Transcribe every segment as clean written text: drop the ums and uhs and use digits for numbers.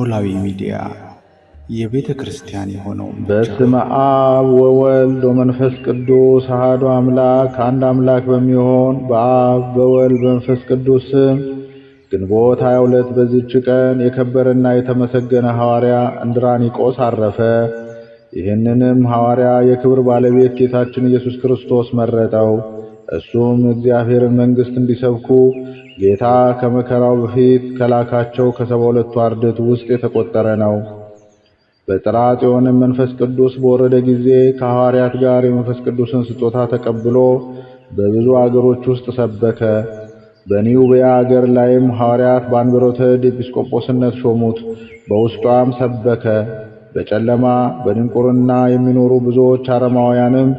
ኖላዊ ሚዲያ የቤተ ክርስቲያን የሆነው በስመ አብ ወወልድ ወመንፈስ ቅዱስ አሐዱ አምላክ አንድ አምላክ በሚሆን በአብ በወልድ በመንፈስ ቅዱስ ስም ግንቦት 22 በዚህች ቀን የከበረና የተመሰገነ ሐዋርያ እንድራኒቆስ አረፈ። ይህንንም ሐዋርያ የክብር ባለቤት ጌታችን ኢየሱስ ክርስቶስ መረጠው። እሱም እግዚአብሔርን መንግሥት እንዲሰብኩ ጌታ ከመከራው በፊት ከላካቸው ከ72ቱ አርድእት ውስጥ የተቆጠረ ነው። በጥራጥዮንም መንፈስ ቅዱስ በወረደ ጊዜ ከሐዋርያት ጋር የመንፈስ ቅዱስን ስጦታ ተቀብሎ በብዙ አገሮች ውስጥ ሰበከ። በኒውብያ አገር ላይም ሐዋርያት በአንብሮተ እድ ኤጲስቆጶስነት ሾሙት። በውስጧም ሰበከ። በጨለማ በድንቁርና የሚኖሩ ብዙዎች አረማውያንም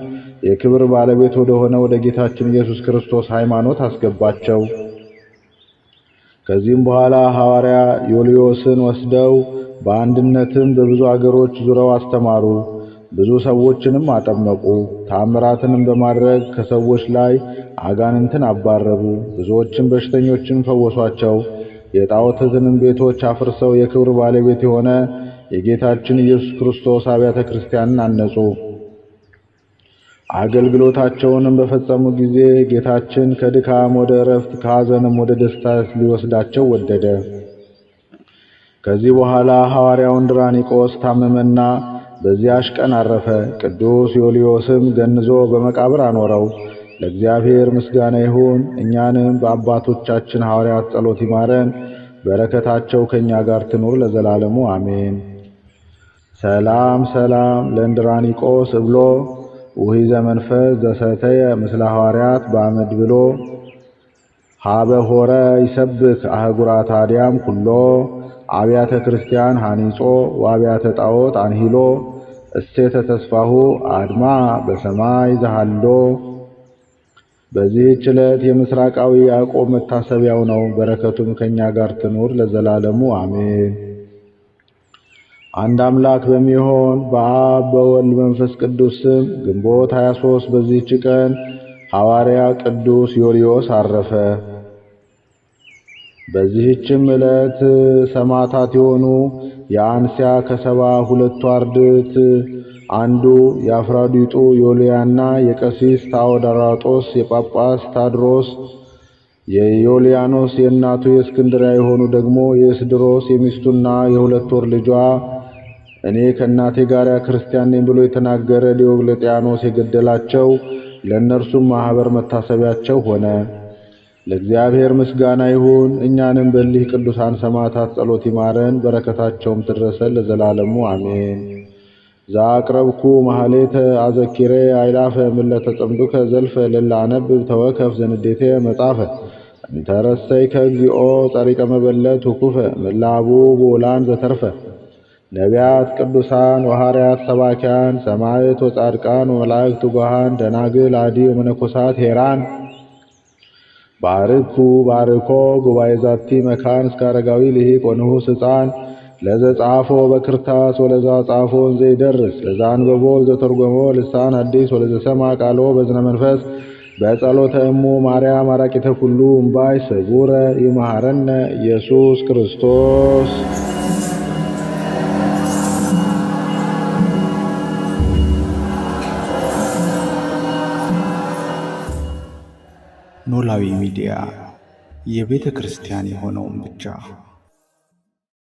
የክብር ባለቤት ወደሆነ ወደ ጌታችን ኢየሱስ ክርስቶስ ሃይማኖት አስገባቸው። ከዚህም በኋላ ሐዋርያ ዮልዮስን ወስደው በአንድነትም በብዙ አገሮች ዙረው አስተማሩ። ብዙ ሰዎችንም አጠመቁ። ተአምራትንም በማድረግ ከሰዎች ላይ አጋንንትን አባረሩ። ብዙዎችም በሽተኞችን ፈወሷቸው። የጣዖታትንም ቤቶች አፍርሰው የክብር ባለቤት የሆነ የጌታችን ኢየሱስ ክርስቶስ አብያተ ክርስቲያንን አነጹ። አገልግሎታቸውንም በፈጸሙ ጊዜ ጌታችን ከድካም ወደ ዕረፍት ከሐዘንም ወደ ደስታ ሊወስዳቸው ወደደ። ከዚህ በኋላ ሐዋርያው እንድራኒቆስ ታመመና በዚያች ቀን አረፈ። ቅዱስ ዮልዮስም ገንዞ በመቃብር አኖረው። ለእግዚአብሔር ምስጋና ይሁን። እኛንም በአባቶቻችን ሐዋርያት ጸሎት ይማረን፣ በረከታቸው ከእኛ ጋር ትኑር ለዘላለሙ አሜን። ሰላም ለእንድራኒቆስ እብሎ ውሒዘ መንፈስ ዘሰተየ ምስለ ሐዋርያት በአመድ ብሎ ሀበ ሆረ ይሰብክ አህጉራተ አድያም ኩሎ አብያተ ክርስቲያን ሃኒጾ ወአብያተ ጣዖት አንሂሎ እሴተ ተስፋሁ አድማ በሰማይ ዘሃሎ። በዚህች ዕለት የምስራቃዊ ያዕቆብ መታሰቢያው ነው። በረከቱም ከእኛ ጋር ትኑር ለዘላለሙ አሜን። አንድ አምላክ በሚሆን በአብ በወልድ መንፈስ ቅዱስ ስም ግንቦት 23 በዚህች ቀን ሐዋርያ ቅዱስ ዮልዮስ አረፈ። በዚህችም ዕለት ሰማዕታት የሆኑ የአንስያ ከ72ቱ አርድእት አንዱ የአፍራዲጡ ዮልያና የቀሲስ ታዎዳራጦስ የጳጳስ ታድሮስ የዮልያኖስ የእናቱ የእስክንድርያ የሆኑ ደግሞ የእስድሮስ የሚስቱና የ2 ወር ልጇ እኔ ከእናቴ ጋር ክርስቲያን ነኝ ብሎ የተናገረ ዲዮቅልጥያኖስ የገደላቸው ለእነርሱም ማኅበር መታሰቢያቸው ሆነ። ለእግዚአብሔር ምስጋና ይሁን። እኛንም በእሊህ ቅዱሳን ሰማዕታት ጸሎት ይማረን፣ በረከታቸውም ትድረሰን ለዘላለሙ አሜን። ዘአቅረብኩ ማኅሌተ አዘኪሬ አእላፈ እምዕለ ተጸምዱከ ዘልፈ ለእለ አነብብ ተወከፍ ዘንዴቴ መጻፈ እንተ ረሰይከ እግዚኦ ጸሪቀ መበለት ውኩፈ እምዕለ አቡዕ ወውላን ዘተርፈ ነቢያት ቅዱሳን ወሐዋርያት ሰባክያን ሰማዕት ወጻድቃን ወመላእክት ትጉሃን ደናግል አዲ ወመነኮሳት ሄራን ባርኮ ጉባኤ ዛቲ መካን እስከ አረጋዊ ልሂቅ ወንዑስ ሕፃን ለዘጻፎ በክርታስ ወለዛ ጻፎ ዘይደርስ ለዛ አንበቦ ዘተርጎሞ ልሳን አዲስ ወለዘሰማ ቃሎ በዝነ መንፈስ በጸሎተ እሙ ማርያም አራቂተ ኩሉ እምባይ ስቡረ ይመሐረነ ኢየሱስ ክርስቶስ። ኖላዊ ሚዲያ የቤተ ክርስቲያን የሆነውን ብቻ